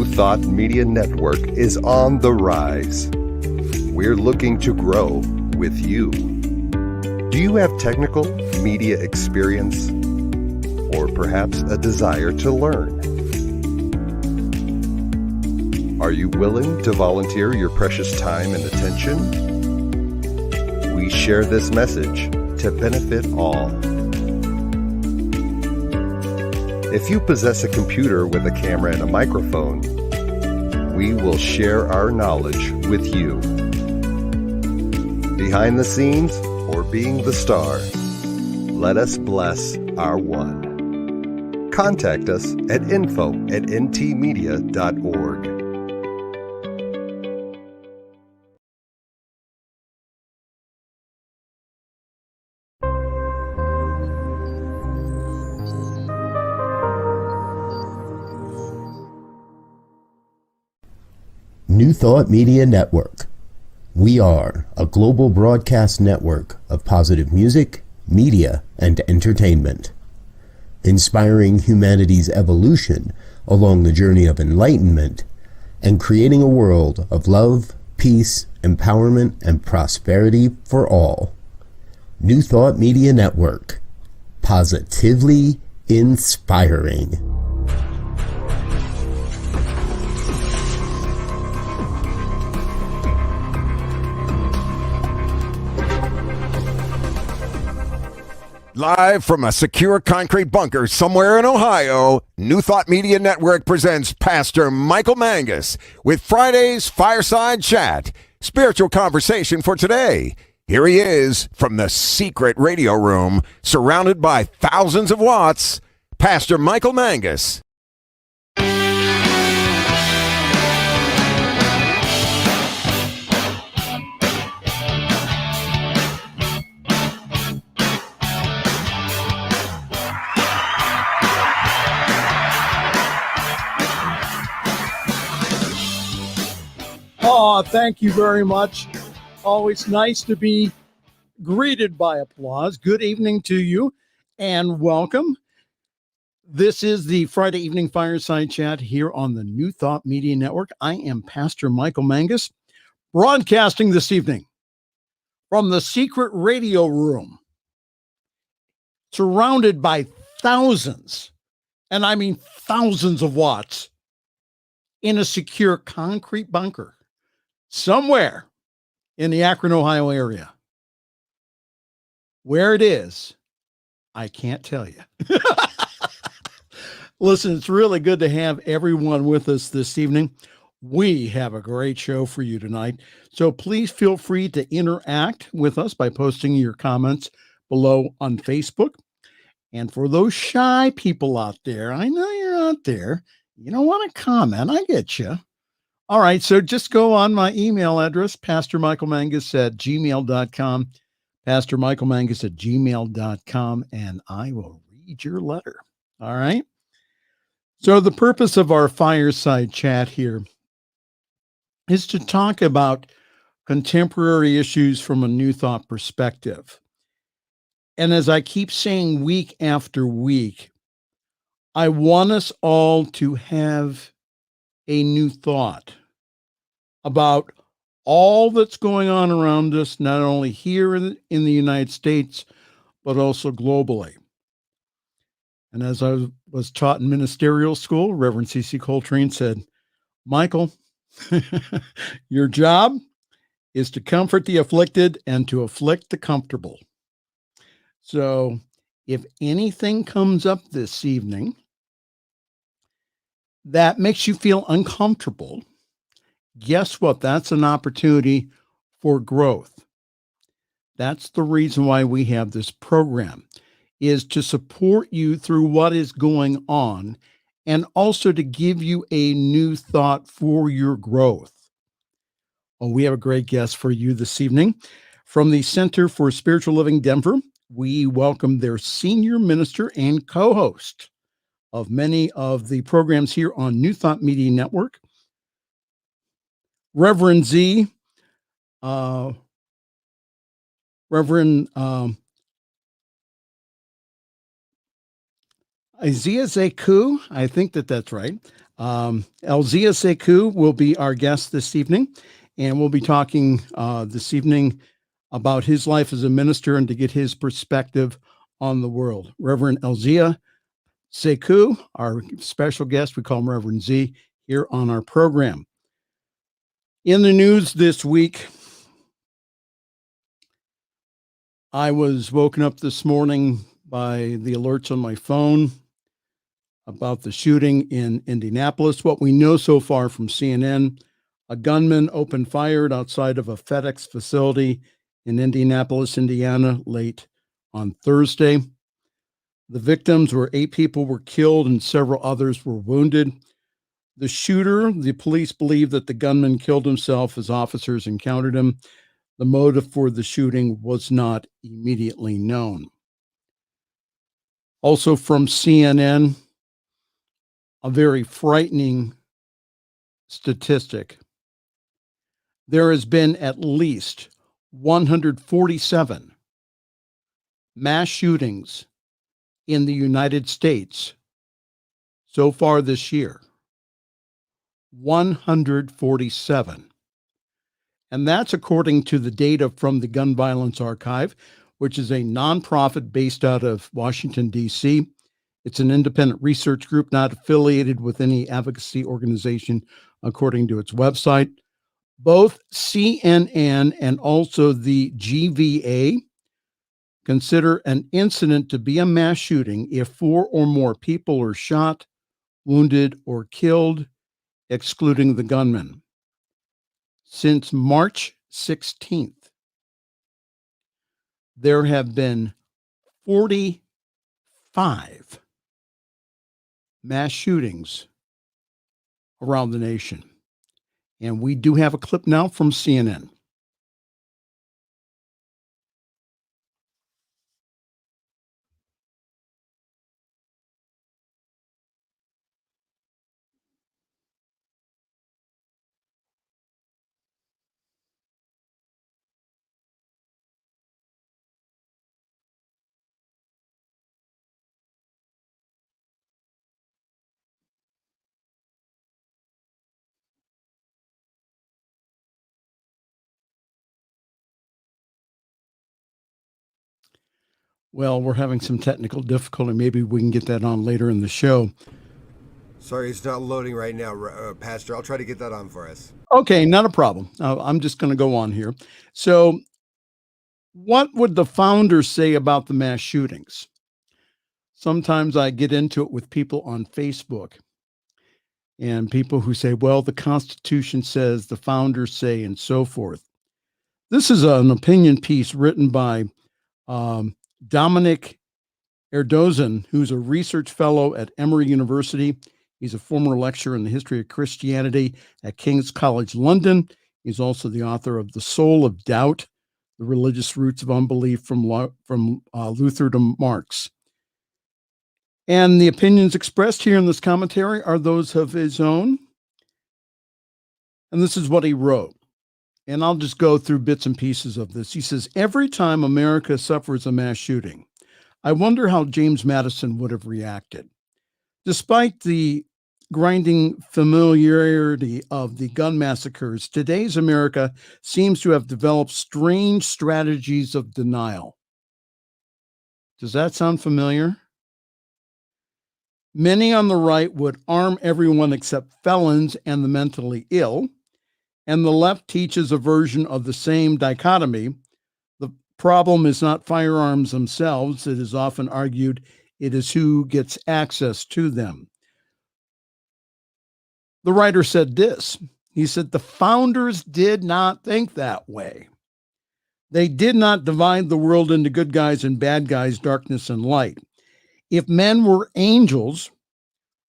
New Thought Media Network is on the rise. We're looking to grow with you. Do you have technical media experience? Or perhaps a desire to learn? Are you willing to volunteer your precious time and attention? We share this message to benefit all. If you possess a computer with a camera and a microphone, we will share our knowledge with you. Behind the scenes or being the star, let us bless our one. Contact us at info@ntmedia.org. New Thought Media Network. We are a global broadcast network of positive music, media, and entertainment, inspiring humanity's evolution along the journey of enlightenment and creating a world of love, peace, empowerment, and prosperity for all. New Thought Media Network. Positively inspiring. Live from a secure concrete bunker somewhere in Ohio, New Thought Media Network presents Pastor Michael Mangus with Friday's Fireside Chat, spiritual conversation for today. Here he is from the secret radio room, surrounded by thousands of watts, Pastor Michael Mangus. Oh, thank you very much. Always nice to be greeted by applause. Good evening to you and welcome. This is the Friday evening Fireside Chat here on the New Thought Media Network. I am Pastor Michael Mangus, broadcasting this evening from the secret radio room, surrounded by thousands, and I mean thousands of watts, in a secure concrete bunker somewhere in the Akron, Ohio area. Where it is, I can't tell you. Listen, it's really good to have everyone with us this evening. We have a great show for you tonight. So please feel free to interact with us by posting your comments below on Facebook. And for those shy people out there, I know you're out there, you don't want to comment. I get you. All right, so just go on my email address, pastormichaelmangus@gmail.com, pastormichaelmangus@gmail.com, and I will read your letter. All right? So the purpose of our fireside chat here is to talk about contemporary issues from a New Thought perspective. And as I keep saying week after week, I want us all to have a new thought about all that's going on around us, not only here in the United States, but also globally. And as I was taught in ministerial school, Reverend C.C. Coltrane said, Michael, your job is to comfort the afflicted and to afflict the comfortable. So if anything comes up this evening that makes you feel uncomfortable, guess what? That's an opportunity for growth. That's the reason why we have this program, is to support you through what is going on and also to give you a new thought for your growth. Oh, we have a great guest for you this evening. From the Center for Spiritual Living Denver, we welcome their senior minister and co-host of many of the programs here on New Thought Media Network, Reverend Z, Reverend Elzia Sekou, I think that's right. Elzia Sekou will be our guest this evening, and we'll be talking this evening about his life as a minister and to get his perspective on the world. Reverend Elzia Sekou, our special guest, we call him Reverend Z, here on our program. In the news this week, I was woken up this morning by the alerts on my phone about the shooting in Indianapolis. What we know so far from CNN, a gunman opened fire outside of a FedEx facility in Indianapolis, Indiana, late on Thursday. The victims were 8 people were killed and several others were wounded. The shooter, the police believe that the gunman killed himself as officers encountered him. The motive for the shooting was not immediately known. Also from CNN, a very frightening statistic. There has been at least 147 mass shootings in the United States so far this year. 147. And that's according to the data from the Gun Violence Archive, which is a nonprofit based out of Washington, D.C. It's an independent research group not affiliated with any advocacy organization, according to its website. Both CNN and also the GVA consider an incident to be a mass shooting if 4 or more people are shot, wounded, or killed, excluding the gunman. Since March 16th, there have been 45 mass shootings around the nation. And we do have a clip now from CNN. Well, we're having some technical difficulty. Maybe we can get that on later in the show. Sorry, it's not loading right now, Pastor. I'll try to get that on for us. Okay, not a problem. I'm just going to go on here. So, what would the founders say about the mass shootings? Sometimes I get into it with people on Facebook and people who say, well, the Constitution says, the founders say, and so forth. This is an opinion piece written by Dominic Erdozan, who's a research fellow at Emory University. He's a former lecturer in the history of Christianity at King's College London. He's also the author of The Soul of Doubt, The Religious Roots of Unbelief from Luther to Marx. And the opinions expressed here in this commentary are those of his own. And this is what he wrote. And I'll just go through bits and pieces of this. He says, every time America suffers a mass shooting, I wonder how James Madison would have reacted. Despite the grinding familiarity of the gun massacres, today's America seems to have developed strange strategies of denial. Does that sound familiar? Many on the right would arm everyone except felons and the mentally ill, and the left teaches a version of the same dichotomy. The problem is not firearms themselves. It is often argued it is who gets access to them. The writer said this. He said, the founders did not think that way. They did not divide the world into good guys and bad guys, darkness and light. If men were angels,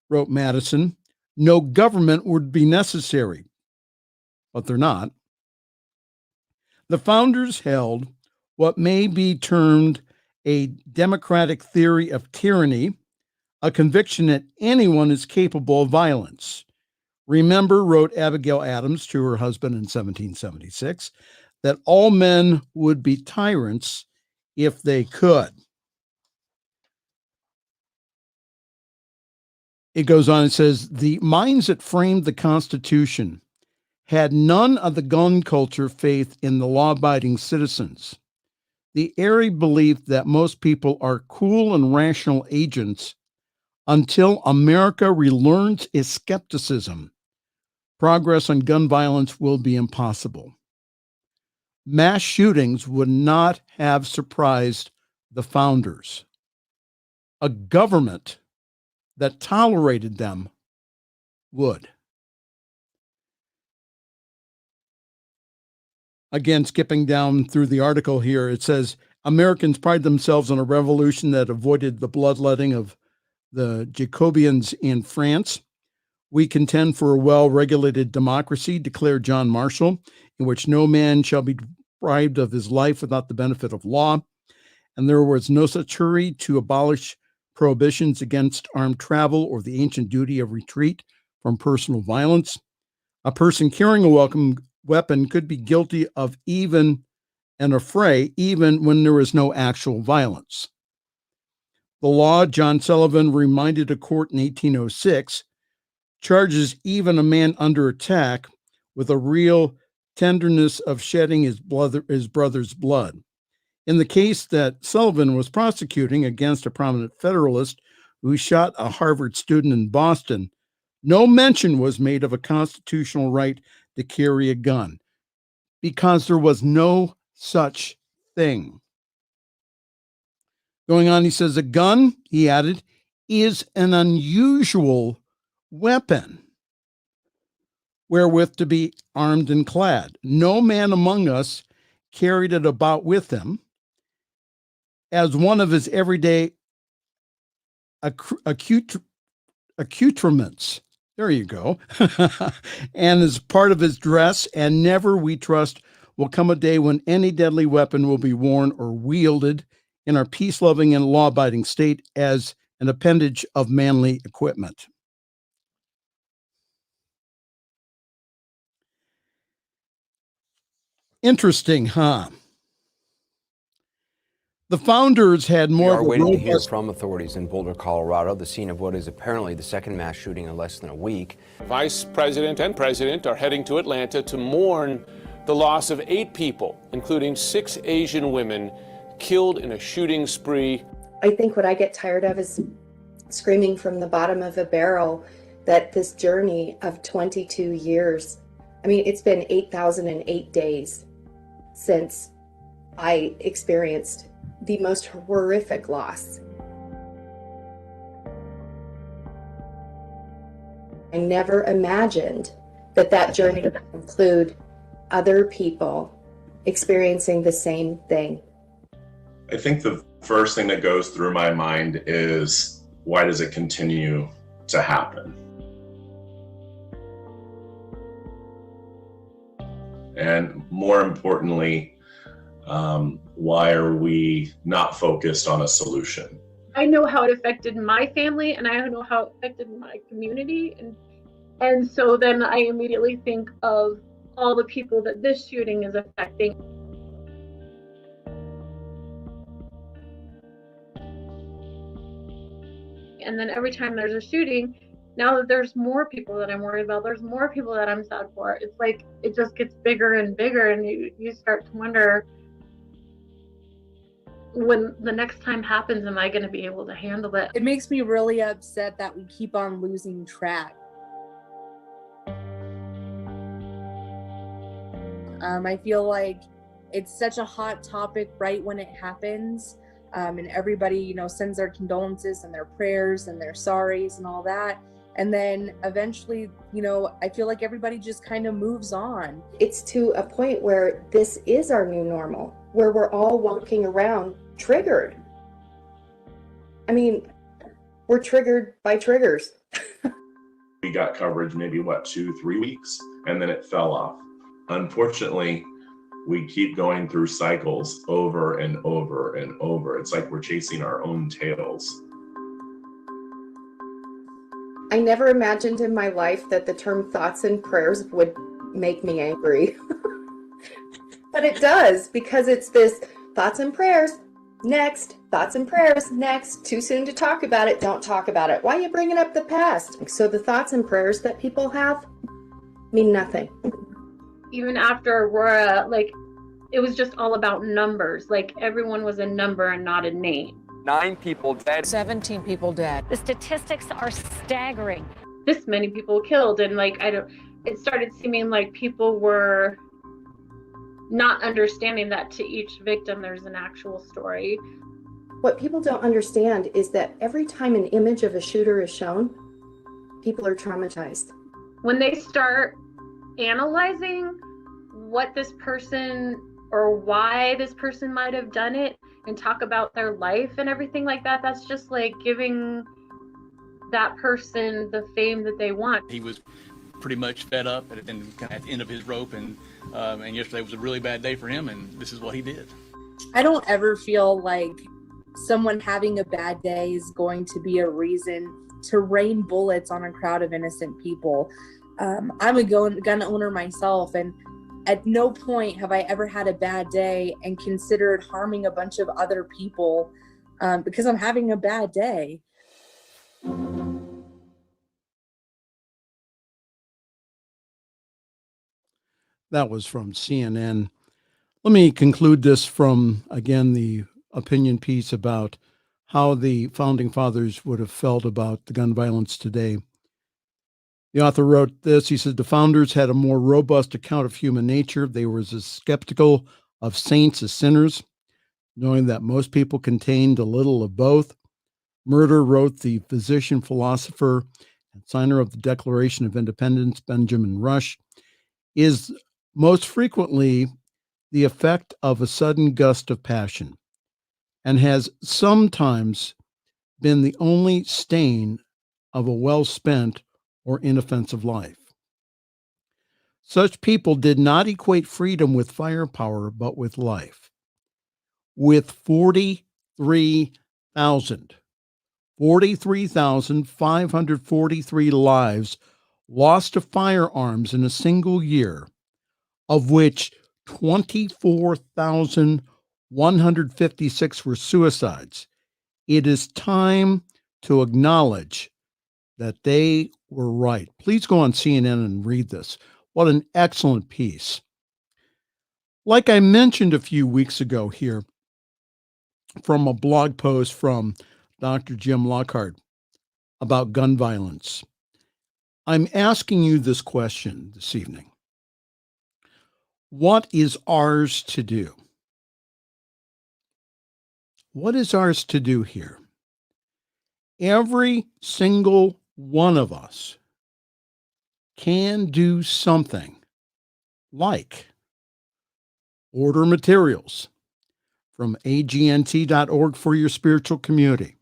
wrote Madison, no government would be necessary. But they're not. The founders held what may be termed a democratic theory of tyranny, a conviction that anyone is capable of violence. Remember, wrote Abigail Adams to her husband in 1776, that all men would be tyrants if they could. It goes on, it says, the minds that framed the Constitution had none of the gun culture faith in the law-abiding citizens. The airy belief that most people are cool and rational agents until America relearns its skepticism. Progress on gun violence will be impossible. Mass shootings would not have surprised the founders. A government that tolerated them would. Again, skipping down through the article here, it says, Americans pride themselves on a revolution that avoided the bloodletting of the Jacobians in France. We contend for a well-regulated democracy, declared John Marshall, in which no man shall be deprived of his life without the benefit of law. And there was no such hurry to abolish prohibitions against armed travel or the ancient duty of retreat from personal violence. A person carrying a weapon could be guilty of even an affray, even when there is no actual violence. The law, John Sullivan reminded a court in 1806, charges even a man under attack with a real tenderness of shedding his brother's blood. In the case that Sullivan was prosecuting against a prominent Federalist who shot a Harvard student in Boston, no mention was made of a constitutional right to carry a gun, because there was no such thing. Going on, he says, a gun, he added, is an unusual weapon wherewith to be armed and clad. No man among us carried it about with him as one of his everyday accoutrements. There you go. And as part of his dress, and never, we trust, will come a day when any deadly weapon will be worn or wielded in our peace-loving and law-abiding state as an appendage of manly equipment. Interesting, huh? The founders had more We are of a waiting to hear robust... from authorities in Boulder, Colorado, the scene of what is apparently the second mass shooting in less than a week. Vice President and President are heading to Atlanta to mourn the loss of 8 people, including 6 Asian women, killed in a shooting spree. I think what I get tired of is screaming from the bottom of a barrel that this journey of 22 years, I mean, it's been 8,008 days since I experienced the most horrific loss. I never imagined that that journey would include other people experiencing the same thing. I think the first thing that goes through my mind is, why does it continue to happen? And more importantly, why are we not focused on a solution? I know how it affected my family, and I know how it affected my community, and so then I immediately think of all the people that this shooting is affecting. And then every time there's a shooting, now that there's more people that I'm worried about, there's more people that I'm sad for. It's like it just gets bigger and bigger, and you start to wonder, when the next time happens, am I going to be able to handle it? It makes me really upset that we keep on losing track. I feel like it's such a hot topic right when it happens, and everybody, sends their condolences and their prayers and their sorries and all that. And then eventually, I feel like everybody just kind of moves on. It's to a point where this is our new normal, where we're all walking around triggered. I mean, we're triggered by triggers. We got coverage maybe 2-3 weeks, and then it fell off. Unfortunately, we keep going through cycles over and over and over. It's like we're chasing our own tails. I never imagined in my life that the term thoughts and prayers would make me angry. But it does, because it's this thoughts and prayers, Next, thoughts and prayers. Next, too soon to talk about it. Don't talk about it. Why are you bringing up the past? So the thoughts and prayers that people have mean nothing. Even after Aurora, like, it was just all about numbers. Like, everyone was a number and not a name. 9 people dead. 17 people dead. The statistics are staggering. This many people killed, and like, it started seeming like people were not understanding that to each victim there's an actual story. What people don't understand is that every time an image of a shooter is shown, people are traumatized. When they start analyzing what this person or why this person might have done it and talk about their life and everything like that, that's just like giving that person the fame that they want. He was pretty much fed up and at the end of his rope, and yesterday was a really bad day for him, and this is what he did. I don't ever feel like someone having a bad day is going to be a reason to rain bullets on a crowd of innocent people. I'm a gun owner myself, and at no point have I ever had a bad day and considered harming a bunch of other people because I'm having a bad day. That was from CNN. Let me conclude this from, again, the opinion piece about how the founding fathers would have felt about the gun violence today. The author wrote this. He said, the founders had a more robust account of human nature. They were as skeptical of saints as sinners, knowing that most people contained a little of both. Murder, wrote the physician, philosopher, and signer of the Declaration of Independence, Benjamin Rush, is most frequently the effect of a sudden gust of passion, and has sometimes been the only stain of a well-spent or inoffensive life. Such people did not equate freedom with firepower, but with life. With 43,543 lives lost to firearms in a single year, of which 24,156 were suicides, it is time to acknowledge that they were right. Please go on CNN and read this. What an excellent piece. Like I mentioned a few weeks ago here, from a blog post from Dr. Jim Lockhart about gun violence, I'm asking you this question this evening. What is ours to do? What is ours to do here? Every single one of us can do something, like order materials from agnt.org for your spiritual community.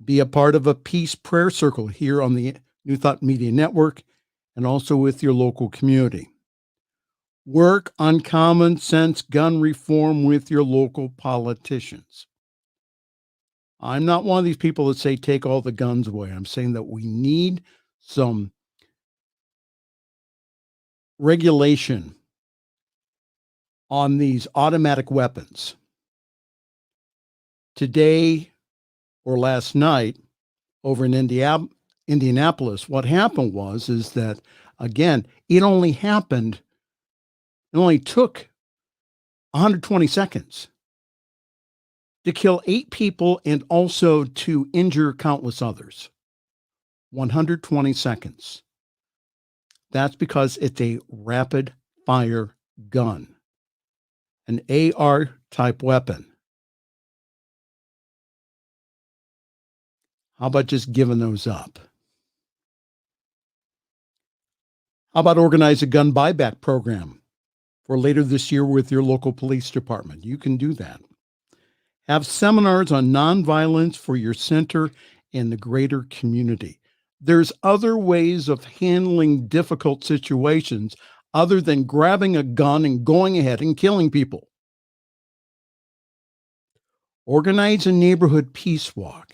Be a part of a peace prayer circle here on the New Thought Media Network and also with your local community. Work on common sense gun reform with your local politicians. I'm not one of these people that say take all the guns away. I'm saying that we need some regulation on these automatic weapons. Today or last night over in Indianapolis, what happened is that, again, it only took 120 seconds to kill 8 people and also to injure countless others. 120 seconds. That's because it's a rapid fire gun, an AR type weapon. How about just giving those up? How about organize a gun buyback program for later this year with your local police department? You can do that. Have seminars on nonviolence for your center and the greater community. There's other ways of handling difficult situations other than grabbing a gun and going ahead and killing people. Organize a neighborhood peace walk.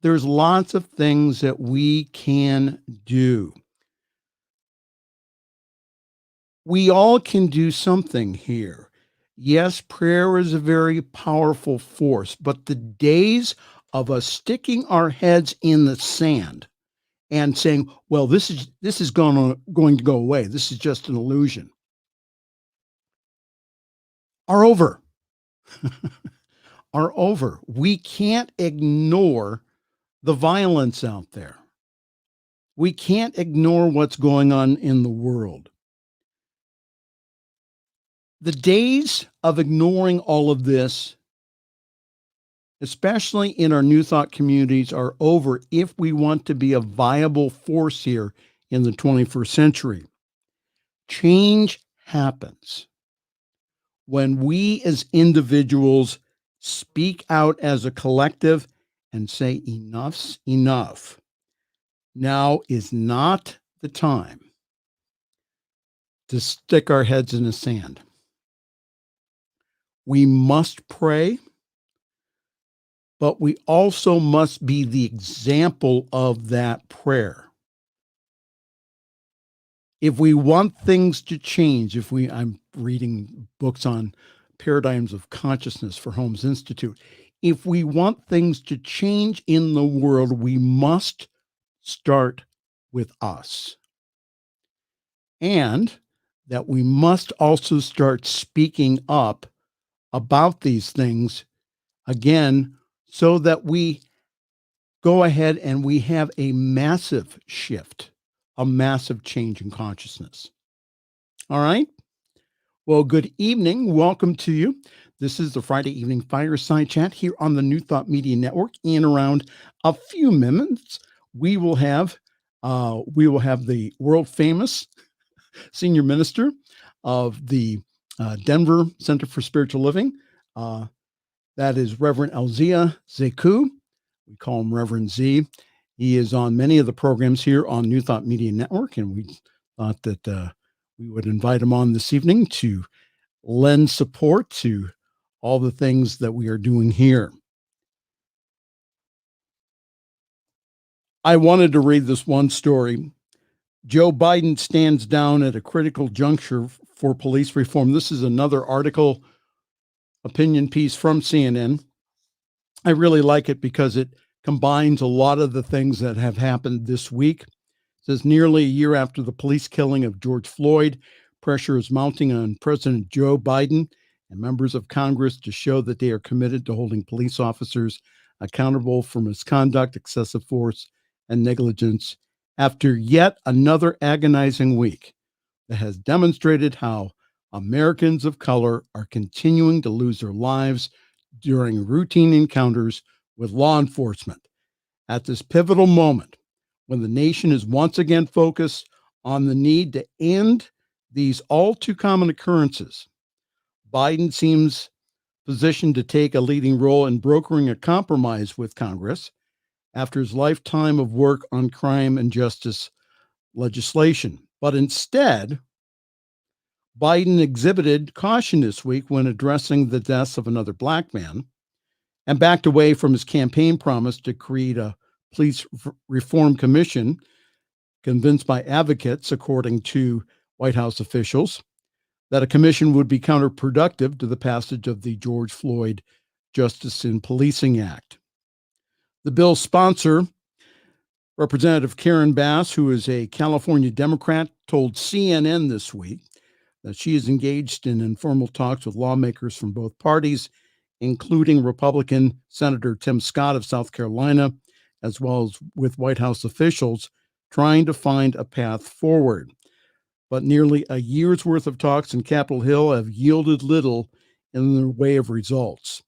There's lots of things that we can do. We all can do something here. Yes, prayer is a very powerful force, but the days of us sticking our heads in the sand and saying, well, this is going to go away, this is just an illusion, are over. Are over. We can't ignore the violence out there. We can't ignore what's going on in the world. The days of ignoring all of this, especially in our New Thought communities, are over if we want to be a viable force here in the 21st century. Change happens when we as individuals speak out as a collective and say, enough's enough. Now is not the time to stick our heads in the sand. We must pray, but we also must be the example of that prayer. If we want things to change, I'm reading books on paradigms of consciousness for Holmes Institute. If we want things to change in the world, we must start with us. And that we must also start speaking up about these things again, so that we go ahead and we have a massive shift, a massive change in consciousness. All right. Well, good evening. Welcome to you. This is the Friday evening Fireside Chat here on the New Thought Media Network. In around a few minutes, we will have the world famous senior minister of the Denver Center for Spiritual Living. That is Reverend Elzia Sekou. We call him Reverend Z. He is on many of the programs here on New Thought Media Network, and we thought that we would invite him on this evening to lend support to all the things that we are doing here. I wanted to read this one story. Joe Biden stands down at a critical juncture for police reform. This is another article, opinion piece from CNN. I really like it because it combines a lot of the things that have happened this week. It says nearly a year after the police killing of George Floyd, pressure is mounting on President Joe Biden and members of Congress to show that they are committed to holding police officers accountable for misconduct, excessive force, and negligence after yet another agonizing week that has demonstrated how Americans of color are continuing to lose their lives during routine encounters with law enforcement. At this pivotal moment, when the nation is once again focused on the need to end these all too common occurrences, Biden seems positioned to take a leading role in brokering a compromise with Congress after his lifetime of work on crime and justice legislation. But instead, Biden exhibited caution this week when addressing the deaths of another black man and backed away from his campaign promise to create a police reform commission, convinced by advocates, according to White House officials, that a commission would be counterproductive to the passage of the George Floyd Justice in Policing Act. The bill's sponsor, Representative Karen Bass, who is a California Democrat, told CNN this week that she is engaged in informal talks with lawmakers from both parties, including Republican Senator Tim Scott of South Carolina, as well as with White House officials, trying to find a path forward. But nearly a year's worth of talks in Capitol Hill have yielded little in the way of results.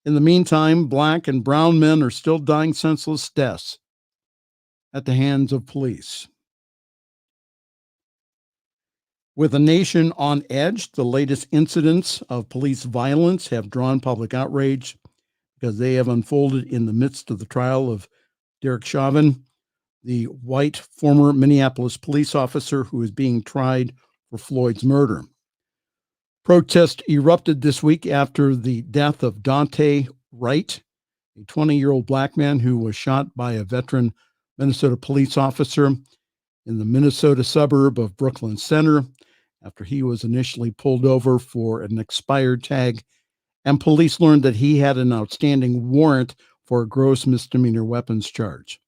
In the meantime, black and brown men are still dying senseless deaths at the hands of police. With a nation on edge, the latest incidents of police violence have drawn public outrage because they have unfolded in the midst of the trial of Derek Chauvin, the white former Minneapolis police officer who is being tried for Floyd's murder. Protests erupted this week after the death of Dante Wright, a 20-year-old black man who was shot by a veteran Minnesota police officer in the Minnesota suburb of Brooklyn Center after he was initially pulled over for an expired tag, and police learned that he had an outstanding warrant for a gross misdemeanor weapons charge.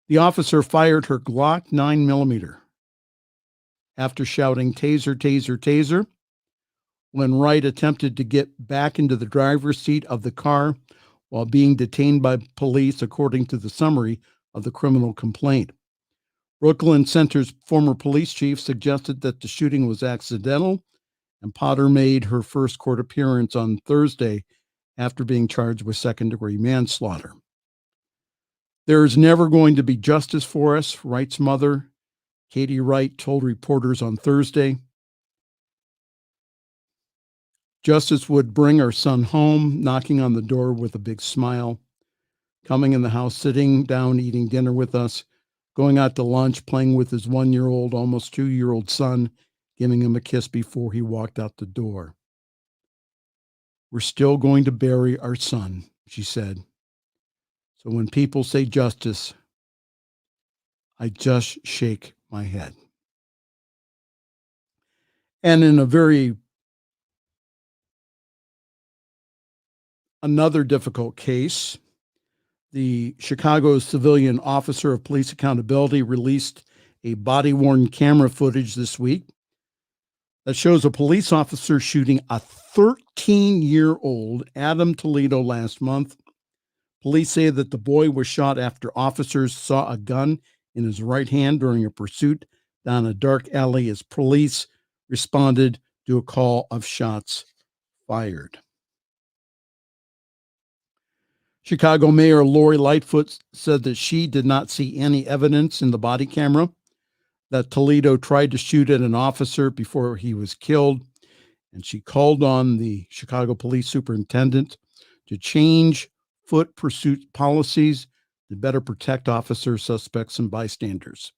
The officer fired her Glock 9mm after shouting, "Taser, taser, taser," when Wright attempted to get back into the driver's seat of the car while being detained by police, according to the summary of the criminal complaint. Brooklyn Center's former police chief suggested that the shooting was accidental, and Potter made her first court appearance on Thursday after being charged with second-degree manslaughter. "There is never going to be justice for us," Wright's mother, Katie Wright, told reporters on Thursday. "Justice would bring our son home, knocking on the door with a big smile, coming in the house, sitting down, eating dinner with us, going out to lunch, playing with his 1-year-old, almost 2-year-old son, giving him a kiss before he walked out the door. We're still going to bury our son," she said. "So when people say justice, I just shake my head." And in another difficult case, the Chicago Civilian Officer of Police Accountability released a body-worn camera footage this week that shows a police officer shooting a 13-year-old Adam Toledo last month. Police say that the boy was shot after officers saw a gun in his right hand during a pursuit down a dark alley as police responded to a call of shots fired. Chicago Mayor Lori Lightfoot said that she did not see any evidence in the body camera that Toledo tried to shoot at an officer before he was killed, and she called on the Chicago Police Superintendent to change foot pursuit policies to better protect officers, suspects, and bystanders.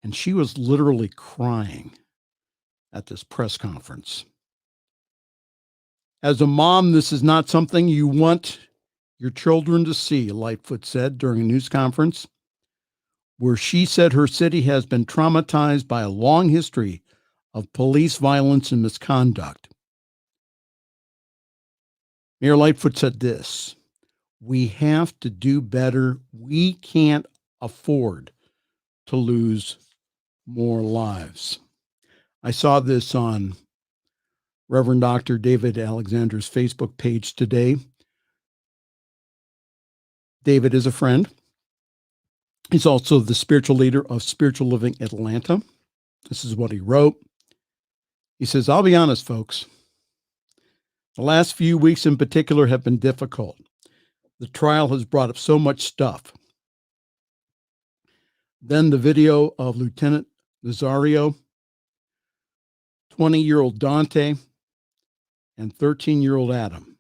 And she was literally crying at this press conference. "As a mom, this is not something you want your children to see," Lightfoot said during a news conference, where she said her city has been traumatized by a long history of police violence and misconduct. Mayor Lightfoot said this: "We have to do better. We can't afford to lose more lives." I saw this on Reverend Dr. David Alexander's Facebook page today. David is a friend. He's also the spiritual leader of Spiritual Living Atlanta. This is what he wrote. He says, "I'll be honest, folks. The last few weeks in particular have been difficult. The trial has brought up so much stuff. Then the video of Lieutenant Nazario, 20-year-old Dante, and 13-year-old Adam.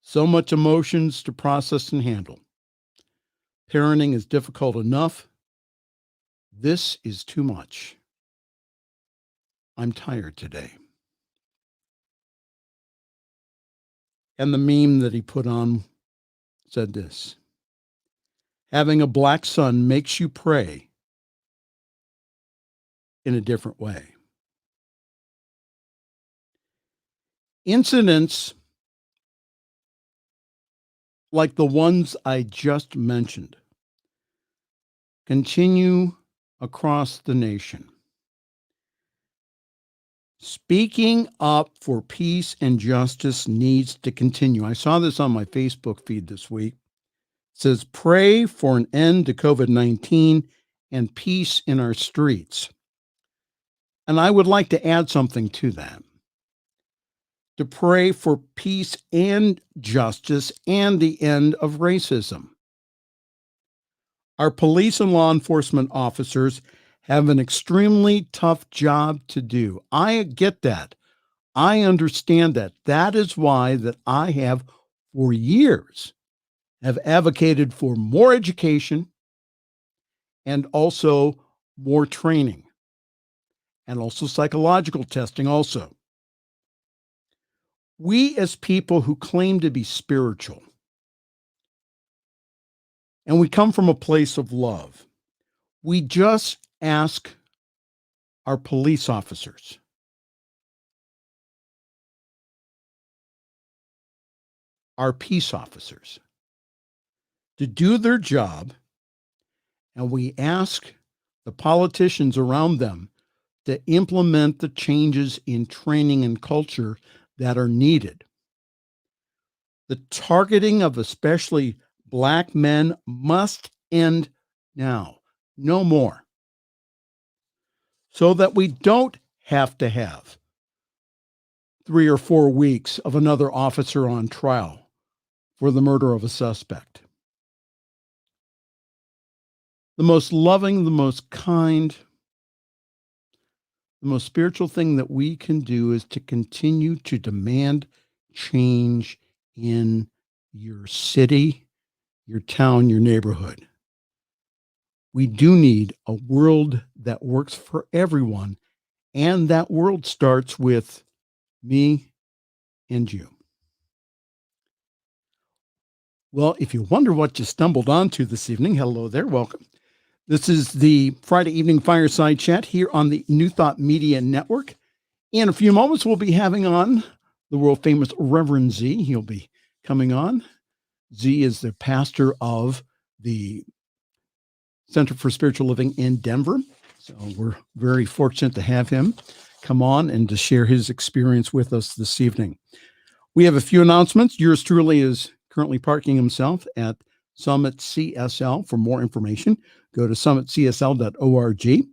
So much emotions to process and handle. Parenting is difficult enough. This is too much. I'm tired today." And the meme that he put on said this: "Having a black son makes you pray in a different way." Incidents like the ones I just mentioned continue across the nation. Speaking up for peace and justice needs to continue. I saw this on my Facebook feed this week. It says, "Pray for an end to COVID-19 and peace in our streets." And I would like to add something to that. To pray for peace and justice and the end of racism. Our police and law enforcement officers have an extremely tough job to do. I get that. I understand that. That is why that I have for years have advocated for more education and also more training and also psychological testing also. We as people who claim to be spiritual, and we come from a place of love, we just ask our police officers, our peace officers, to do their job, and we ask the politicians around them to implement the changes in training and culture that are needed. The targeting of especially Black men must end now, no more, so that we don't have to have 3 or 4 weeks of another officer on trial for the murder of a suspect. The most loving, the most kind, the most spiritual thing that we can do is to continue to demand change in your city, your town, your neighborhood. We do need a world that works for everyone, and that world starts with me and you. Well, if you wonder what you stumbled onto this evening, hello there, welcome. This is the Friday evening Fireside Chat here on the New Thought Media Network. In a few moments, we'll be having on the world famous Reverend Z. He'll be coming on. Z is the pastor of the Center for Spiritual Living in Denver. So we're very fortunate to have him come on and to share his experience with us this evening. We have a few announcements. Yours truly is currently parking himself at Summit CSL. For more information, go to summitcsl.org.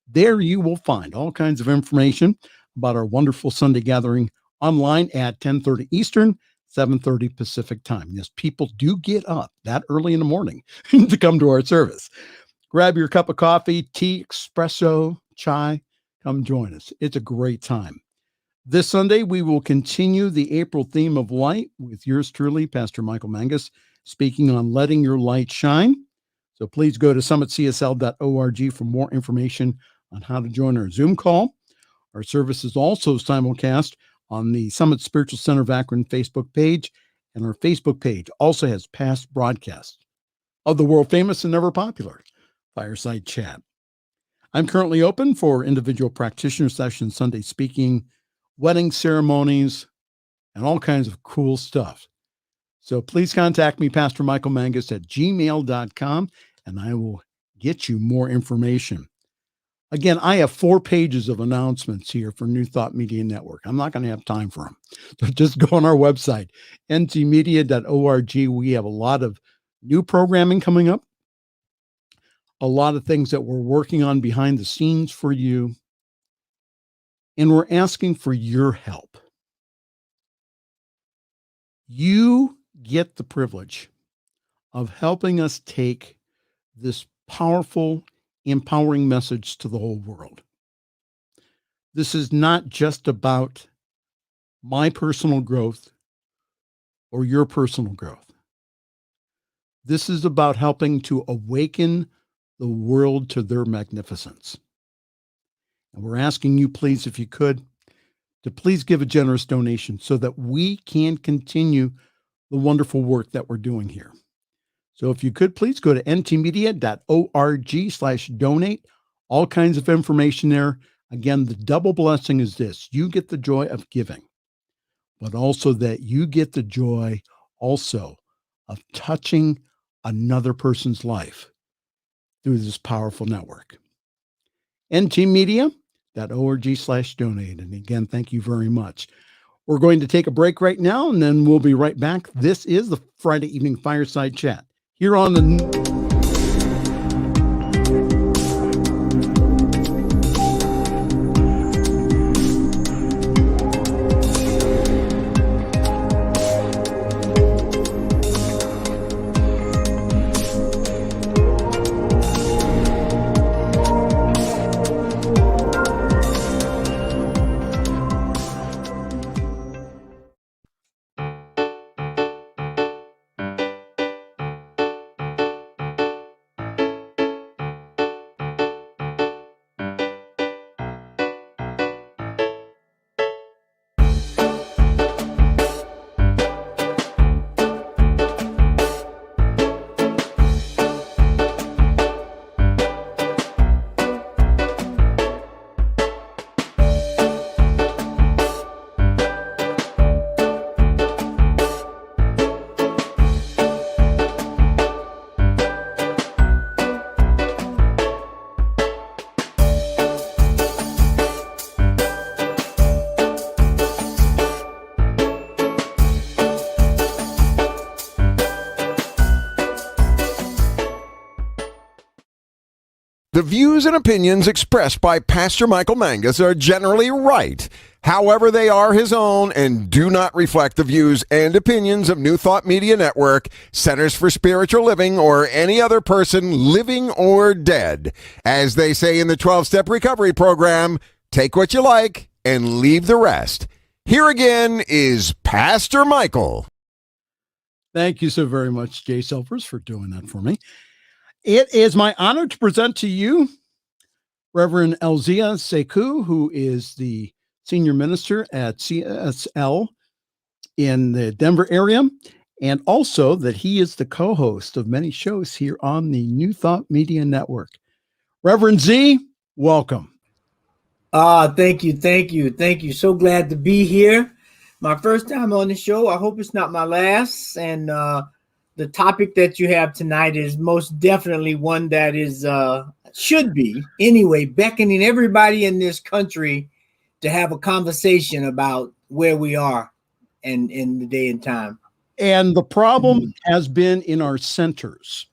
There you will find all kinds of information about our wonderful Sunday gathering online at 10:30 Eastern, 7:30 Pacific time. Yes, people do get up that early in the morning to come to our service. Grab your cup of coffee, tea, espresso, chai. Come join us. It's a great time. This Sunday, we will continue the April theme of light with yours truly, Pastor Michael Mangus, speaking on letting your light shine. So please go to summitcsl.org for more information on how to join our Zoom call. Our service is also simulcast on the Summit Spiritual Center of Akron Facebook page, and our Facebook page also has past broadcasts of the world famous and ever popular Fireside Chat. I'm currently open for individual practitioner sessions, Sunday speaking, wedding ceremonies, and all kinds of cool stuff. So please contact me, Pastor Michael Mangus, at gmail.com, and I will get you more information. Again, I have 4 pages of announcements here for New Thought Media Network. I'm not going to have time for them. So just go on our website, ntmedia.org. We have a lot of new programming coming up, a lot of things that we're working on behind the scenes for you, and we're asking for your help. You get the privilege of helping us take this powerful, empowering message to the whole world. This is not just about my personal growth or your personal growth. This is about helping to awaken the world to their magnificence. And we're asking you, please, if you could, to please give a generous donation so that we can continue the wonderful work that we're doing here. So if you could, please go to ntmedia.org/donate. All kinds of information there. Again, the double blessing is this. You get the joy of giving, but also that you get the joy also of touching another person's life through this powerful network. ntmedia.org/donate. And again, thank you very much. We're going to take a break right now, and then we'll be right back. This is the Friday evening Fireside Chat here on the The views and opinions expressed by Pastor Michael Mangus are generally right. However, they are his own and do not reflect the views and opinions of New Thought Media Network, Centers for Spiritual Living, or any other person living or dead. As they say in the 12-Step Recovery Program, take what you like and leave the rest. Here again is Pastor Michael. Thank you so very much, Jay Silvers, for doing that for me. It is my honor to present to you Reverend Elzia Sekou, who is the senior minister at CSL in the Denver area, and also that he is the co-host of many shows here on the New Thought Media Network. Reverend Z, welcome. Thank you. So glad to be here. My first time on the show. I hope it's not my last. And the topic that you have tonight is most definitely one that is should be anyway, beckoning everybody in this country to have a conversation about where we are and in the day and time. And the problem has been in our centers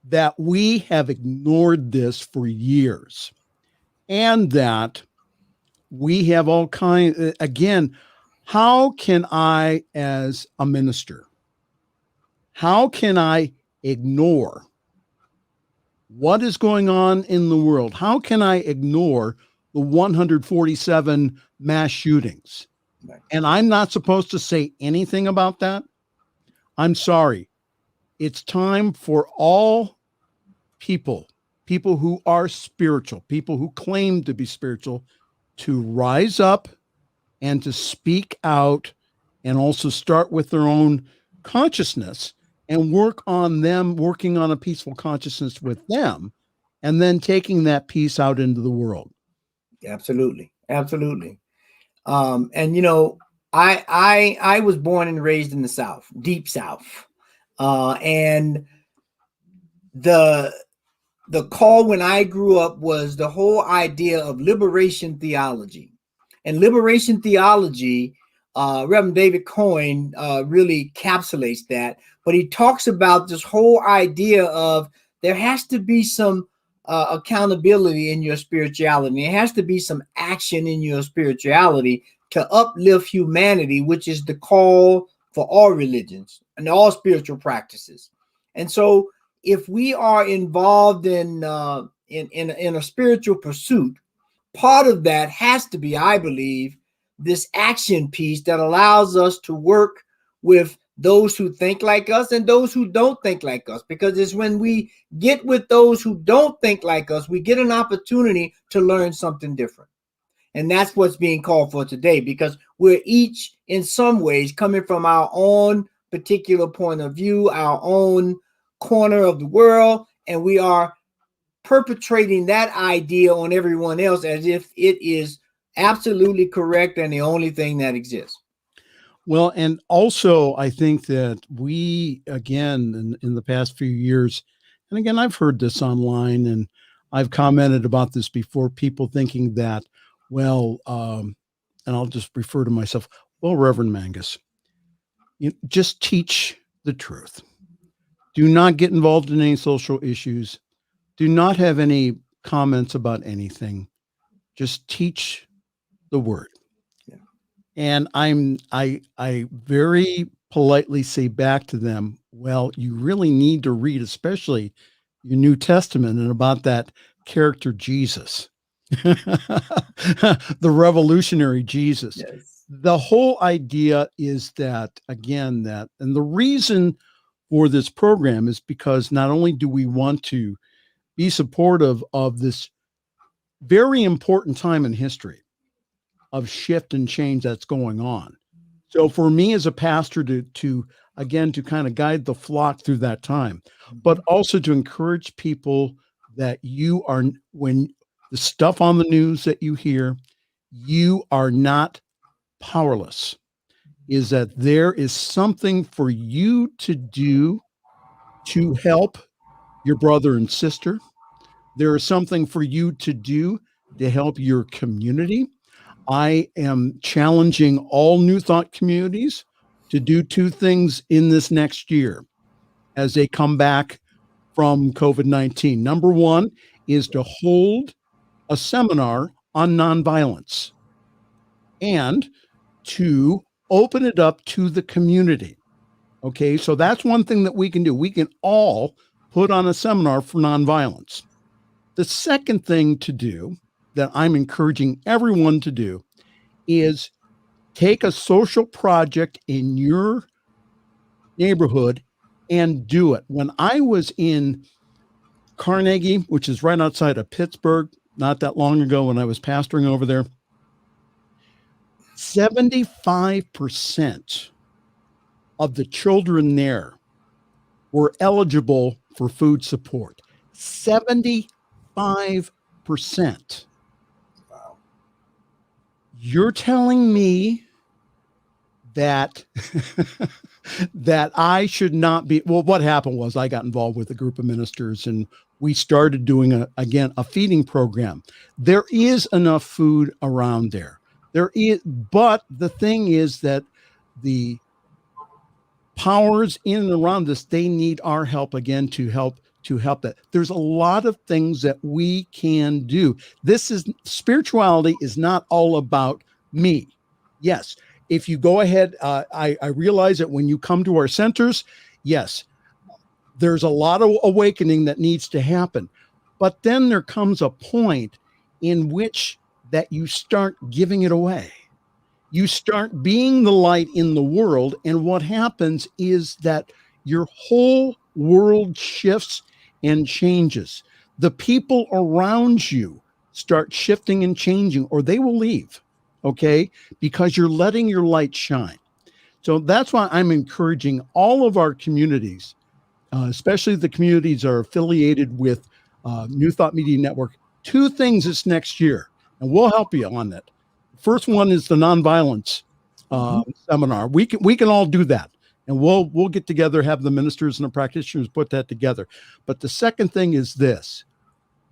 that we have ignored this for years, and that we have all kinds. Again, how can I, as a minister, how can I ignore what is going on in the world? How can I ignore the 147 mass shootings? And I'm not supposed to say anything about that. I'm sorry. It's time for all people who are spiritual, people who claim to be spiritual, to rise up and to speak out, and also start with their own consciousness and working on a peaceful consciousness with them, and then taking that peace out into the world. Absolutely. And you know, I was born and raised in the South, deep South. And the call when I grew up was the whole idea of liberation theology. And liberation theology, Reverend David Coyne really encapsulates that. But he talks about this whole idea of there has to be some accountability in your spirituality. There has to be some action in your spirituality to uplift humanity, which is the call for all religions and all spiritual practices. And so if we are involved in a spiritual pursuit, part of that has to be, I believe, this action piece that allows us to work with those who think like us and those who don't think like us. Because it's when we get with those who don't think like us, we get an opportunity to learn something different. And that's what's being called for today, because we're each in some ways coming from our own particular point of view, our own corner of the world, and we are perpetrating that idea on everyone else as if it is absolutely correct and the only thing that exists. Well, and also I think that we, again, in the past few years, and again, I've heard this online and I've commented about this before, people thinking that, well, and I'll just refer to myself, well, Reverend Mangus, you just teach the truth. Do not get involved in any social issues. Do not have any comments about anything. Just teach the word. Yeah. And I very politely say back to them, well, you really need to read, especially your New Testament, and about that character Jesus, the revolutionary Jesus. Yes. The whole idea is that, again, and the reason for this program is because not only do we want to be supportive of this very important time in history of shift and change that's going on. So for me as a pastor to kind of guide the flock through that time, but also to encourage people that when the stuff on the news that you hear, you are not powerless, is that there is something for you to do to help your brother and sister. There is something for you to do to help your community. I am challenging all New Thought communities to do two things in this next year as they come back from COVID-19. Number one is to hold a seminar on nonviolence and to open it up to the community. Okay, so that's one thing that we can do. We can all put on a seminar for nonviolence. The second thing to do that I'm encouraging everyone to do is take a social project in your neighborhood and do it. When I was in Carnegie, which is right outside of Pittsburgh, not that long ago when I was pastoring over there, 75% of the children there were eligible for food support. 75%. Wow. You're telling me that that I should not be. Well, what happened was I got involved with a group of ministers and we started doing a feeding program. There is enough food around there. There is, but the thing is that the powers in and around us, they need our help again to help that. There's a lot of things that we can do. Spirituality is not all about me. Yes, if you go ahead, I realize that when you come to our centers, yes, there's a lot of awakening that needs to happen. But then there comes a point in which that you start giving it away. You start being the light in the world. And what happens is that your whole world shifts and changes. The people around you start shifting and changing, or they will leave. Okay, because you're letting your light shine. So that's why I'm encouraging all of our communities, especially the communities that are affiliated with New Thought Media Network, 2 things this next year, and we'll help you on that. First one is the nonviolence seminar. We can all do that, and we'll get together, have the ministers and the practitioners put that together. But the second thing is this: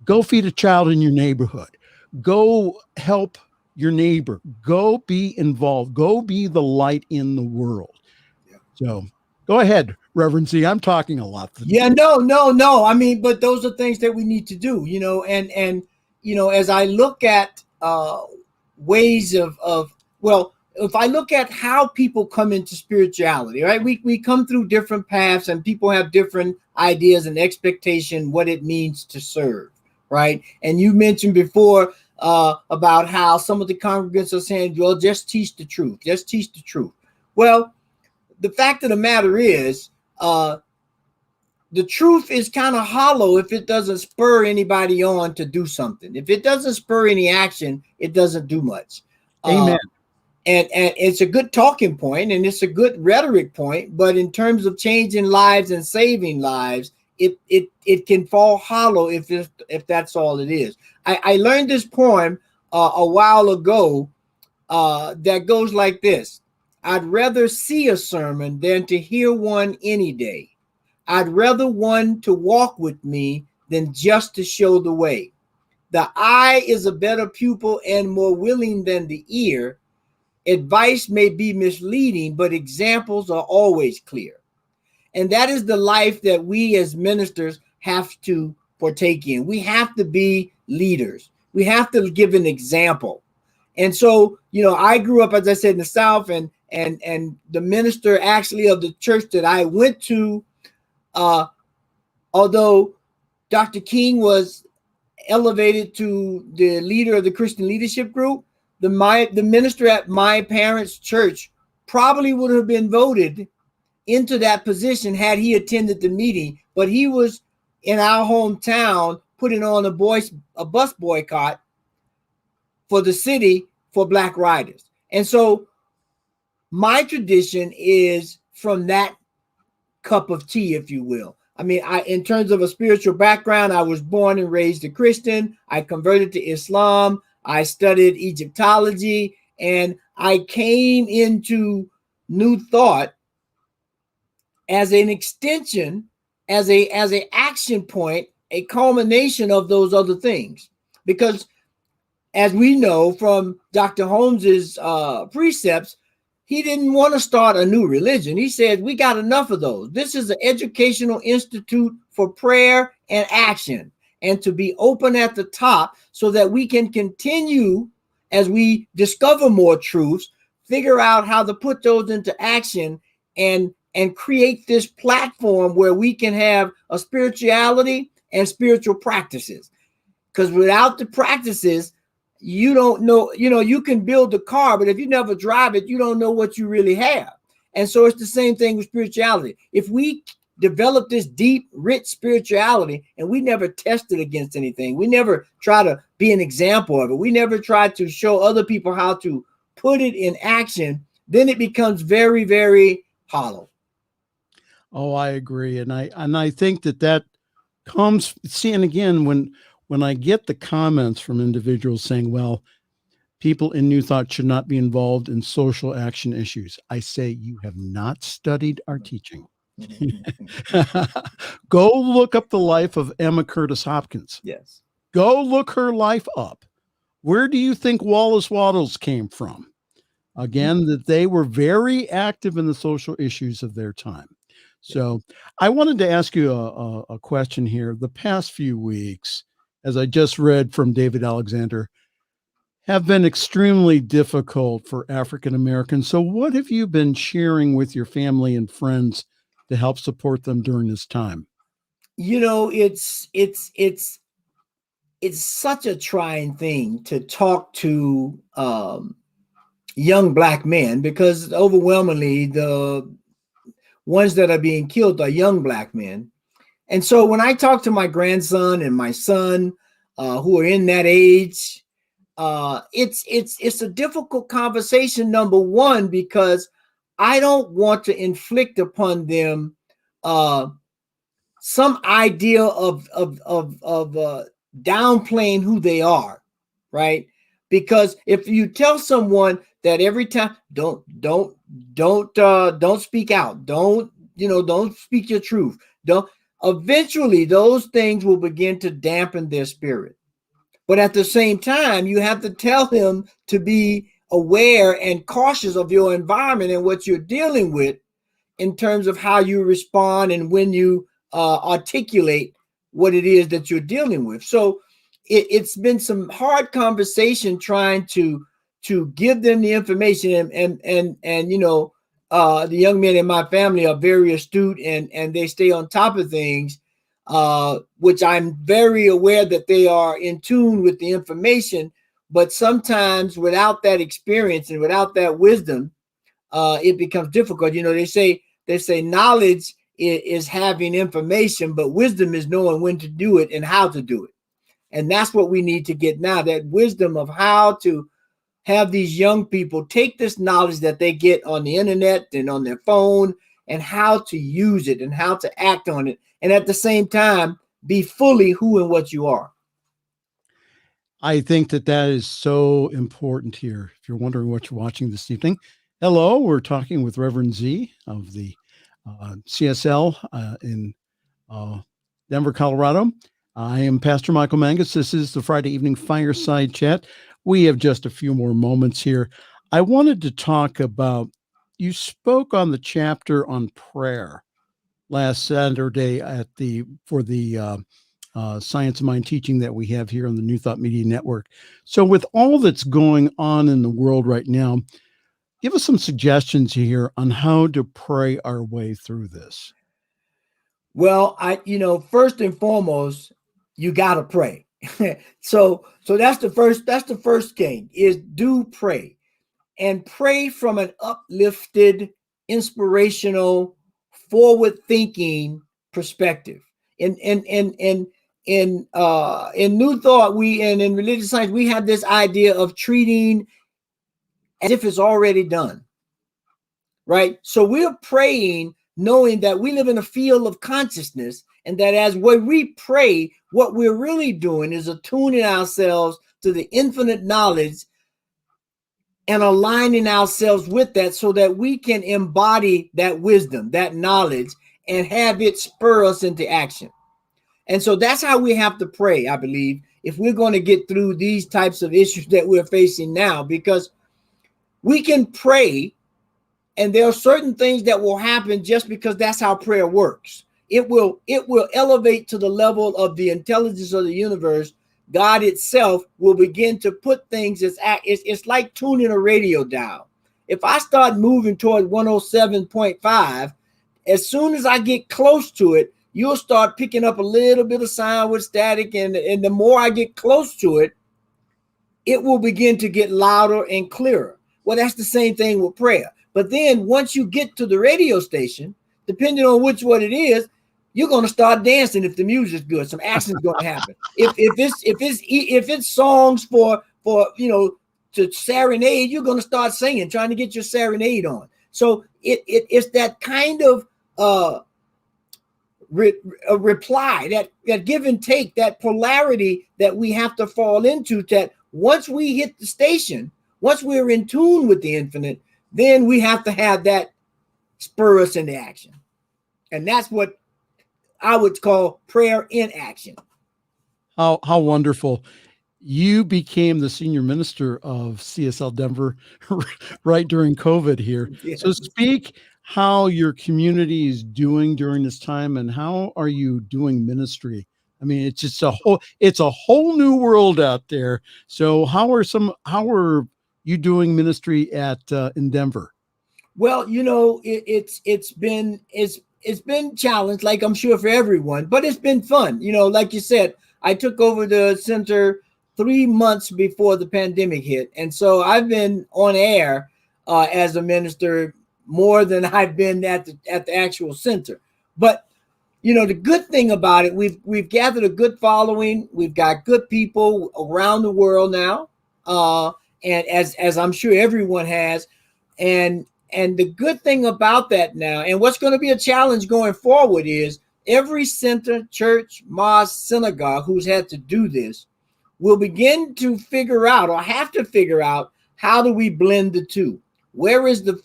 go feed a child in your neighborhood. Go help your neighbor. Go be involved. Go be the light in the world. Yeah. So go ahead, Reverend Z. I'm talking a lot. Yeah, no. I mean, but those are things that we need to do, and as I look at ways of well, if I look at how people come into spirituality, right? We come through different paths and people have different ideas and expectation what it means to serve, right? And you mentioned before about how some of the congregants are saying, well, just teach the truth. Just teach the truth. Well, the fact of the matter is, the truth is kind of hollow if it doesn't spur anybody on to do something. If it doesn't spur any action, it doesn't do much. Amen. And it's a good talking point and it's a good rhetoric point, but in terms of changing lives and saving lives, it can fall hollow if that's all it is. I learned this poem a while ago that goes like this: I'd rather see a sermon than to hear one any day. I'd rather one to walk with me than just to show the way. The eye is a better pupil and more willing than the ear. Advice may be misleading, but examples are always clear. And that is the life that we as ministers have to partake in. We have to be leaders. We have to give an example. And so, I grew up, as I said, in the South, and the minister actually of the church that I went to, although Dr. King was elevated to the leader of the Christian leadership group, the minister at my parents' church probably would have been voted into that position had he attended the meeting, but he was in our hometown putting on a bus boycott for the city for Black riders. And so my tradition is from that cup of tea, if you will. I mean, in terms of a spiritual background, I was born and raised a Christian. I converted to Islam. I studied Egyptology, and I came into New Thought as an extension, as a action point, a culmination of those other things. Because as we know from Dr. Holmes's precepts, he didn't want to start a new religion. He said, we got enough of those. This is an educational institute for prayer and action, and to be open at the top so that we can continue as we discover more truths, figure out how to put those into action and create this platform where we can have a spirituality and spiritual practices. Because without the practices, you don't know, you can build the car, but if you never drive it, you don't know what you really have. And so it's the same thing with spirituality. If we develop this deep, rich spirituality and we never test it against anything, we never try to be an example of it, we never try to show other people how to put it in action, then it becomes very, very hollow. Oh, I agree. And I think that comes, see, and again, when I get the comments from individuals saying, well, people in New Thought should not be involved in social action issues, I say, you have not studied our teaching. Go look up the life of Emma Curtis Hopkins. Yes. Go look her life up. Where do you think Wallace Wattles came from? Again, that they were very active in the social issues of their time. So I wanted to ask you a question here. The past few weeks, as I just read from David Alexander, have been extremely difficult for African Americans. So what have you been sharing with your family and friends to help support them during this time? It's such a trying thing to talk to young Black men, because overwhelmingly the ones that are being killed are young Black men. And so when I talk to my grandson and my son who are in that age, it's a difficult conversation, number one, because I don't want to inflict upon them some idea of downplaying who they are, right? Because if you tell someone that every time don't speak out, don't speak your truth, eventually those things will begin to dampen their spirit. But at the same time, you have to tell him to be aware and cautious of your environment and what you're dealing with in terms of how you respond and when you articulate what it is that you're dealing with. So it's been some hard conversation trying to give them the information, and the young men in my family are very astute and they stay on top of things, which I'm very aware that they are in tune with the information. But sometimes without that experience and without that wisdom, it becomes difficult. They say knowledge is having information, but wisdom is knowing when to do it and how to do it. And that's what we need to get now, that wisdom of how to have these young people take this knowledge that they get on the internet and on their phone and how to use it and how to act on it. And at the same time, be fully who and what you are. I think that is so important here. If you're wondering what you're watching this evening, hello, we're talking with Reverend Z of the CSL in Denver, Colorado. I am Pastor Michael Mangus. This is the Friday evening Fireside Chat. We have just a few more moments here. I wanted to talk about, you spoke on the chapter on prayer last Saturday for the Science of Mind teaching that we have here on the New Thought Media Network. So with all that's going on in the world right now, give us some suggestions here on how to pray our way through this. Well, first and foremost, you got to pray. So that's the first thing, is do pray, and pray from an uplifted, inspirational, forward-thinking perspective. In New Thought, and in religious science, we have this idea of treating as if it's already done, right? So we're praying knowing that we live in a field of consciousness, and that as we pray, what we're really doing is attuning ourselves to the infinite knowledge and aligning ourselves with that so that we can embody that wisdom, that knowledge, and have it spur us into action. And so that's how we have to pray, I believe, if we're going to get through these types of issues that we're facing now, because we can pray and there are certain things that will happen just because that's how prayer works. It will elevate to the level of the intelligence of the universe. God itself will begin to put things it's like tuning a radio dial. If I start moving toward 107.5, as soon as I get close to it, you'll start picking up a little bit of sound with static, and the more I get close to it, it will begin to get louder and clearer. Well, that's the same thing with prayer. But then once you get to the radio station, depending on which one it is, you're going to start dancing if the music's good. Some action's going to happen. If it's songs for to serenade, you're going to start singing, trying to get your serenade on. So it's that kind of a reply, that give and take, that polarity that we have to fall into, that once we hit the station, once we're in tune with the infinite, then we have to have that spur us into action. And that's what I would call prayer in action. How wonderful. You became the senior minister of CSL Denver right during COVID here. Yes. So speak how your community is doing during this time, and how are you doing ministry? I mean, it's just it's a whole new world out there. So how are you doing ministry in Denver? Well, it's been challenged, like I'm sure for everyone, but it's been fun. Like you said, I took over the center 3 months before the pandemic hit. And so I've been on air as a minister more than I've been at the actual center. But, the good thing about it, we've gathered a good following. We've got good people around the world now. And as I'm sure everyone has. And the good thing about that now, and what's going to be a challenge going forward, is every center, church, mosque, synagogue who's had to do this will begin to figure out, or have to figure out, how do we blend the two? Where is the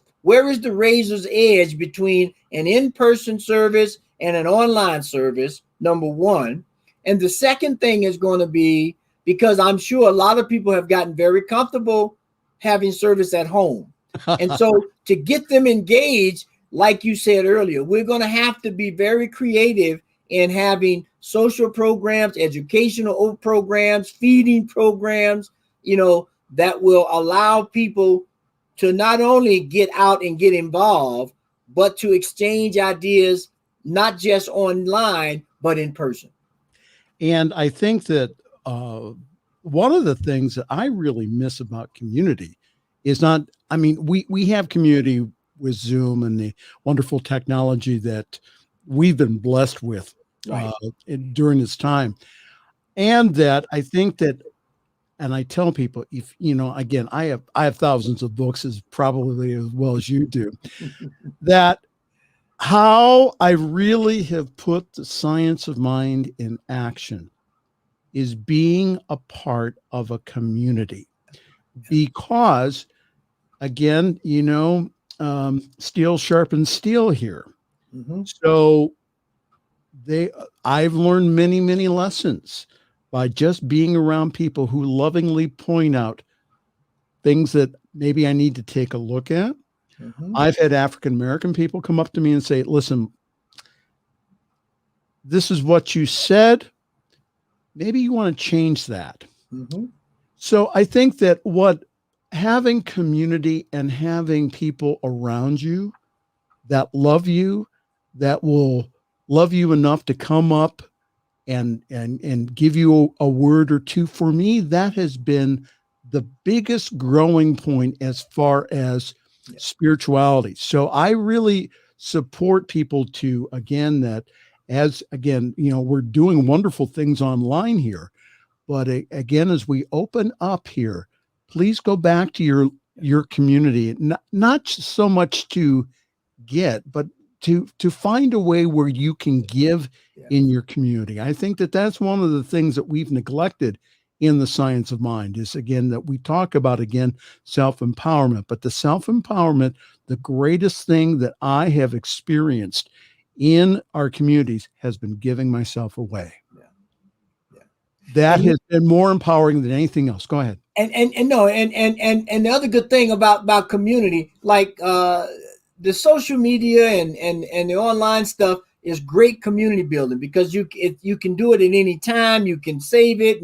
razor's edge between an in-person service and an online service, number one? And the second thing is going to be, because I'm sure a lot of people have gotten very comfortable having service at home. And so to get them engaged, like you said earlier, we're going to have to be very creative in having social programs, educational programs, feeding programs, that will allow people to not only get out and get involved, but to exchange ideas, not just online, but in person. And I think that one of the things that I really miss about community is we have community with Zoom and the wonderful technology that we've been blessed with during this time. And that I think that, and I tell people, if, again, I have thousands of books, as probably as well as you do, that how I really have put the science of mind in action is being a part of a community. Because again, steel sharpens steel here. Mm-hmm. So I've learned many, many lessons by just being around people who lovingly point out things that maybe I need to take a look at. Mm-hmm. I've had African-American people come up to me and say, listen, this is what you said. Maybe you want to change that. Mm-hmm. So I think that having community and having people around you that love you, that will love you enough to come up and give you a word or two, for me, that has been the biggest growing point as far as spirituality. So I really support people to, again, we're doing wonderful things online here, but again, as we open up here, please go back to your community, not so much to get, but to find a way where you can give in your community. I think that that's one of the things that we've neglected in the science of mind, is, again, that we talk about, again, self-empowerment. But the self-empowerment, the greatest thing that I have experienced in our communities has been giving myself away. That has been more empowering than anything else. Go ahead. And the other good thing about community, like the social media and the online stuff is great community building because you can do it at any time. You can save it.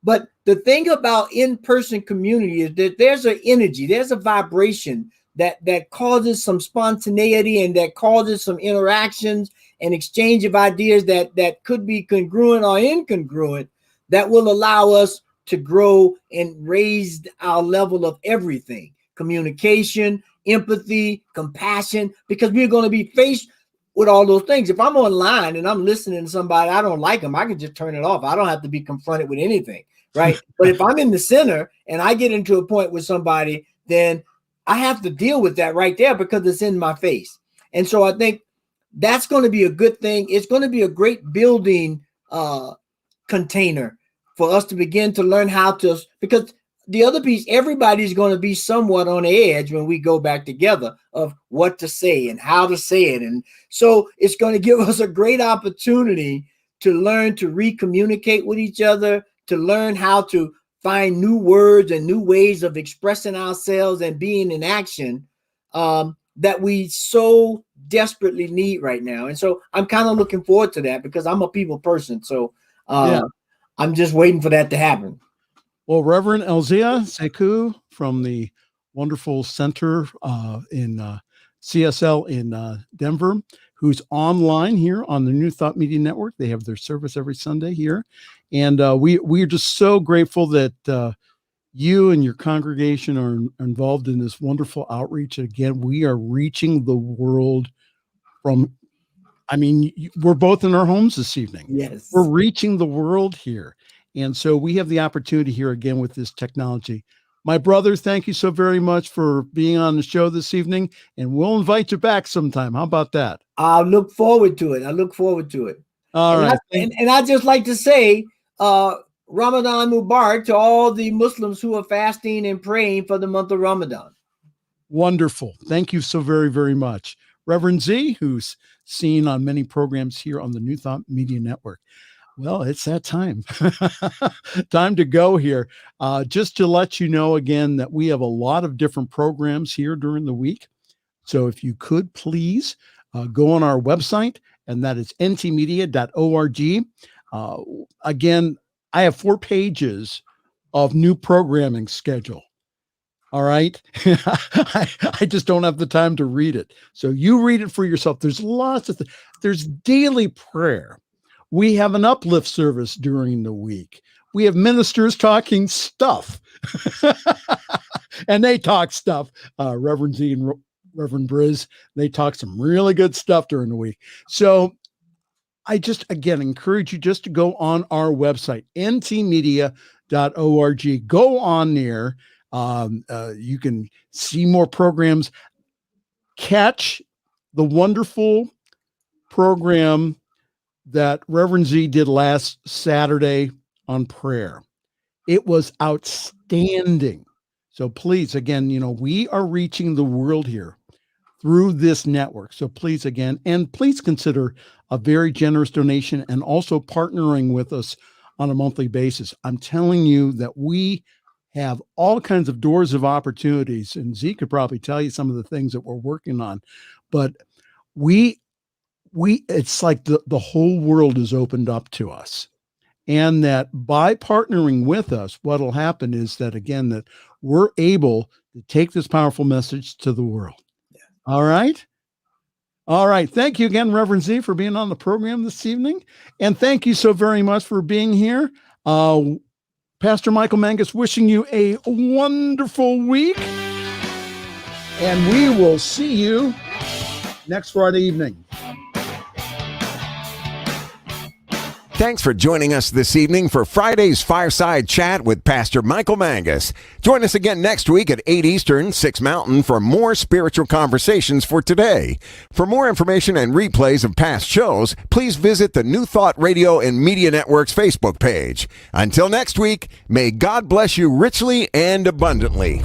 But the thing about in-person community is that there's an energy, there's a vibration that causes some spontaneity and that causes some interactions and exchange of ideas that could be congruent or incongruent that will allow us to grow and raise our level of everything: communication, empathy, compassion, because we're going to be faced with all those things. If I'm online and I'm listening to somebody, I don't like them, I can just turn it off. I don't have to be confronted with anything, right? But if I'm in the center and I get into a point with somebody, then I have to deal with that right there because it's in my face. And so I think that's going to be a good thing. It's going to be a great building container for us to begin to learn how to, because the other piece, everybody's going to be somewhat on the edge when we go back together of what to say and how to say it. And so it's going to give us a great opportunity to learn to re-communicate with each other, to learn how to find new words and new ways of expressing ourselves and being in action that we so desperately need right now. And so I'm kind of looking forward to that because I'm a people person. So I'm just waiting for that to happen. Well, Reverend Elzia Sekou from the wonderful center in CSL in Denver, who's online here on the New Thought Media Network. They have their service every Sunday here. And we are just so grateful that you and your congregation are involved in this wonderful outreach. Again, we are reaching the world from, I mean, we're both in our homes this evening. Yes. We're reaching the world here. And so we have the opportunity here again with this technology. My brother, thank you so very much for being on the show this evening, and we'll invite you back sometime. How about that? I look forward to it. All right. And I just like to say, Ramadan Mubarak to all the Muslims who are fasting and praying for the month of Ramadan. Wonderful. Thank you so very, very much. Reverend Z, who's seen on many programs here on the New Thought Media Network. Well, it's that time. Time to go here. Just to let you know again that we have a lot of different programs here during the week. So if you could please go on our website, and that is ntmedia.org. Again, I have 4 pages of new programming schedule. All right. I just don't have the time to read it. So you read it for yourself. There's lots of there's daily prayer. We have an uplift service during the week. We have ministers talking stuff. And they talk stuff. Reverend Z and Reverend Briz, they talk some really good stuff during the week. So I just, again, encourage you just to go on our website, ntmedia.org. Go on there. You can see more programs. Catch the wonderful program that Reverend Z did last Saturday on prayer. It was outstanding. So please, again, we are reaching the world here through this network. So please, again, and please consider a very generous donation and also partnering with us on a monthly basis. I'm telling you that we have all kinds of doors of opportunities, and Z could probably tell you some of the things that we're working on, but it's like the whole world is opened up to us. And that by partnering with us, what'll happen is that, again, that we're able to take this powerful message to the world. Yeah. All right. All right. Thank you again, Reverend Z, for being on the program this evening. And thank you so very much for being here. Pastor Michael Mangus wishing you a wonderful week. And we will see you next Friday evening. Thanks for joining us this evening for Friday's Fireside Chat with Pastor Michael Mangus. Join us again next week at 8 Eastern, 6 Mountain for more spiritual conversations for today. For more information and replays of past shows, please visit the New Thought Radio and Media Network's Facebook page. Until next week, may God bless you richly and abundantly.